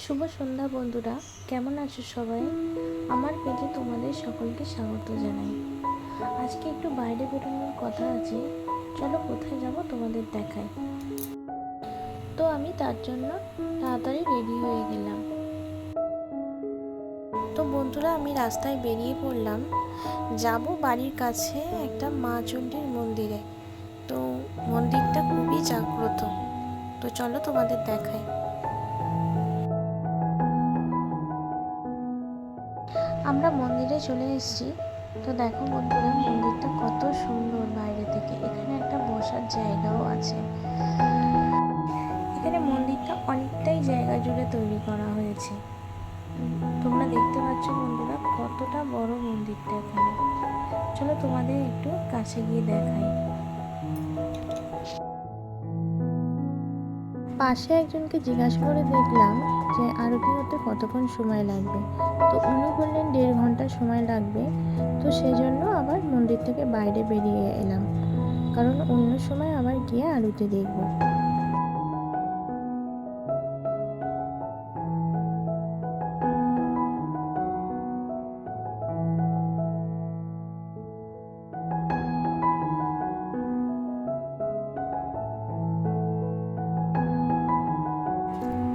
শুভ সন্ধ্যা বন্ধুরা, কেমন আছো সবাই? আমার পেজে তোমাদের সকলকে স্বাগত জানাই। আজকে একটু বাইরে বেরোনোর কথা আছে, চলো কোথায় যাব তোমাদের দেখাই। তো আমি তার জন্য তাড়াতাড়ি রেডি হয়ে গেলাম। তো বন্ধুরা, আমি রাস্তায় বেরিয়ে পড়লাম, যাব বাড়ির কাছে একটা মা চণ্ডীর মন্দিরে। তো মন্দিরটা খুবই জাগ্রত, তো চলো তোমাদের দেখাই। আমরা মন্দিরে চলে এসেছি। তো দেখো বন্ধুরা, মন্দিরটা কত সুন্দর বাইরে থেকে। এখানে একটা বসার জায়গাও আছে। এখানে মন্দিরটা অনেকটাই জায়গা জুড়ে তৈরি করা হয়েছে। তোমরা দেখতে পাচ্ছ বন্ধুরা, কতটা বড় মন্দিরটা এখানে। চলো তোমাদের একটু কাছে গিয়ে দেখাই। পাশে একজনকে জিজ্ঞাসা করে দেখলাম যে আরতি হতে কতক্ষণ সময় লাগবে। তো উনি বললেন 1.5 ঘন্টা সময় লাগবে। তো সেই জন্য আবার মন্দির থেকে বাইরে বেরিয়ে এলাম, কারণ অন্য সময় আবার গিয়ে আরতি দেখব।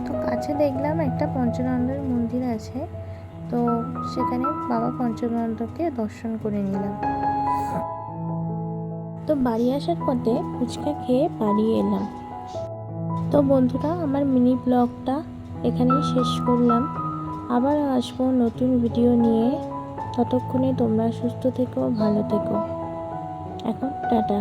তো কাছে দেখলাম একটা পঞ্চানন্দের মন্দির আছে। তো সেখানে বাবা পঞ্চানন্দকে দর্শন করে নিলাম। তো বাড়ি আসার পথে ফুচকা খেয়ে বাড়ি এলাম। তো বন্ধুরা, আমার মিনি ব্লগটা এখানেই শেষ করলাম। আবার আসবো নতুন ভিডিও নিয়ে। ততক্ষণে তোমরা সুস্থ থেকো, ভালো থেকো। এখন টাটা।